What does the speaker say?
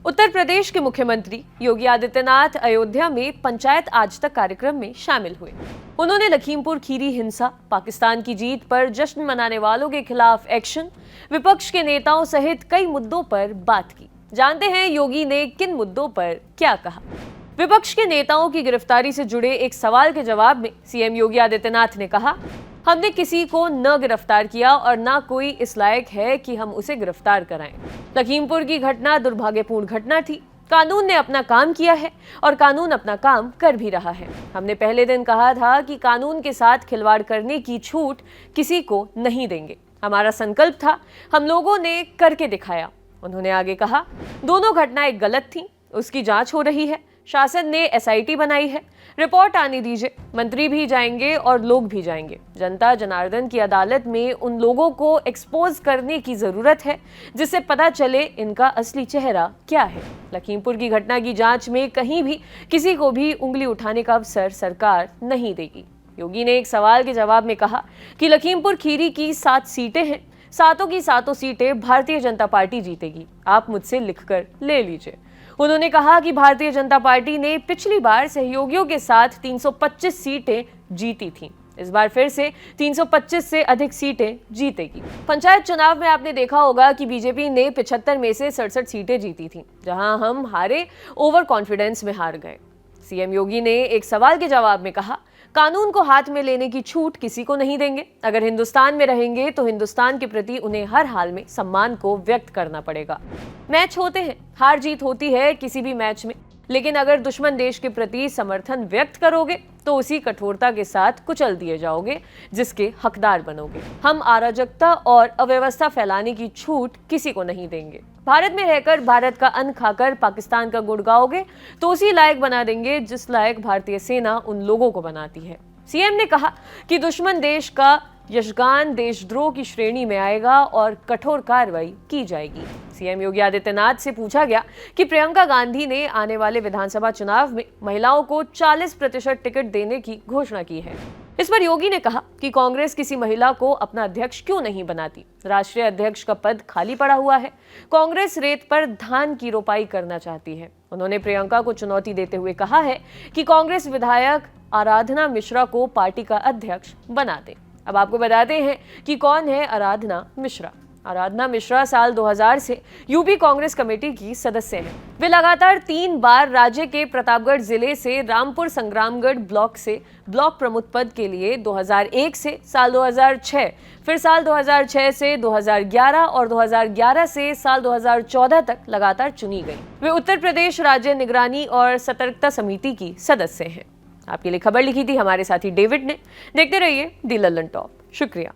उत्तर प्रदेश के मुख्यमंत्री योगी आदित्यनाथ अयोध्या में पंचायत आज तक कार्यक्रम में शामिल हुए। उन्होंने लखीमपुर खीरी हिंसा, पाकिस्तान की जीत पर जश्न मनाने वालों के खिलाफ एक्शन, विपक्ष के नेताओं सहित कई मुद्दों पर बात की। जानते हैं योगी ने किन मुद्दों पर क्या कहा। विपक्ष के नेताओं की गिरफ्तारी से जुड़े एक सवाल के जवाब में सीएम योगी आदित्यनाथ ने कहा, हमने किसी को न गिरफ्तार किया और न कोई इस लायक है कि हम उसे गिरफ्तार कराएं। लखीमपुर की घटना दुर्भाग्यपूर्ण घटना थी। कानून ने अपना काम किया है और कानून अपना काम कर भी रहा है। हमने पहले दिन कहा था कि कानून के साथ खिलवाड़ करने की छूट किसी को नहीं देंगे। हमारा संकल्प था, हम लोगों ने करके दिखाया। उन्होंने आगे कहा, दोनों घटनाएं गलत थी, उसकी जांच हो रही है। शासन ने एसआईटी बनाई है, रिपोर्ट आने दीजिए। मंत्री भी जाएंगे और लोग भी जाएंगे। जनता जनार्दन की अदालत में उन लोगों को एक्सपोज करने की जरूरत है जिससे पता चले इनका असली चेहरा क्या है। लखीमपुर की घटना की जांच में कहीं भी किसी को भी उंगली उठाने का अवसर सरकार नहीं देगी। योगी ने एक सवाल के जवाब में कहा कि लखीमपुर खीरी की 7 सीटें हैं, सातों की सातों सीटें भारतीय जनता पार्टी जीतेगी। आप मुझसे लिखकर ले लीजिए। उन्होंने कहा कि भारतीय जनता पार्टी ने पिछली बार सहयोगियों के साथ 325 सीटें जीती थीं। इस बार फिर से 325 से अधिक सीटें जीतेगी। पंचायत चुनाव में आपने देखा होगा कि बीजेपी ने 75 में से 67 सीटें जीती थीं, जहां हम हारे, ओवर कॉन्फिडेंस में हार गए। सीएम योगी ने एक सवाल के जवाब में कहा, कानून को हाथ में लेने की छूट किसी को नहीं देंगे। अगर हिंदुस्तान में रहेंगे तो हिंदुस्तान के प्रति उन्हें हर हाल में सम्मान को व्यक्त करना पड़ेगा। मैच होते हैं, हार जीत होती है किसी भी मैच में, लेकिन अगर दुश्मन देश के प्रति समर्थन व्यक्त करोगे तो उसी कठोरता के साथ कुचल दिए जाओगे जिसके हकदार बनोगे। हम अराजकता और अव्यवस्था फैलाने की छूट किसी को नहीं देंगे। भारत में रहकर भारत का अन्न खाकर पाकिस्तान का गुण गाओगे तो उसी लायक बना देंगे जिस लायक भारतीय सेना उन लोगों को बनाती है। सीएम ने कहा कि दुश्मन देश का यशगान देशद्रोह की श्रेणी में आएगा और कठोर कार्रवाई की जाएगी। सीएम योगी आदित्यनाथ से पूछा गया कि प्रियंका गांधी ने आने वाले विधानसभा चुनाव में महिलाओं को 40% टिकट देने की घोषणा की है। इस पर योगी ने कहा कि कांग्रेस किसी महिला को अपना अध्यक्ष क्यों नहीं बनाती। राष्ट्रीय अध्यक्ष का पद खाली पड़ा हुआ है। कांग्रेस रेत पर धान की रोपाई करना चाहती है। उन्होंने प्रियंका को चुनौती देते हुए कहा है कि कांग्रेस विधायक आराधना मिश्रा को पार्टी का अध्यक्ष बना दे। अब आपको बताते हैं कि कौन है आराधना मिश्रा। आराधना मिश्रा साल 2000 से यूपी कांग्रेस कमेटी की सदस्य हैं। वे लगातार 3 बार राज्य के प्रतापगढ़ जिले से रामपुर संग्रामगढ़ ब्लॉक से ब्लॉक प्रमुख पद के लिए 2001 से साल 2006, फिर साल 2006 से 2011 और 2011 से साल 2014 तक लगातार चुनी गई। वे उत्तर प्रदेश राज्य निगरानी और सतर्कता समिति की सदस्य हैं। आपके लिए खबर लिखी थी हमारे साथी डेविड ने। देखते रहिए दी लल्लन टॉप। शुक्रिया।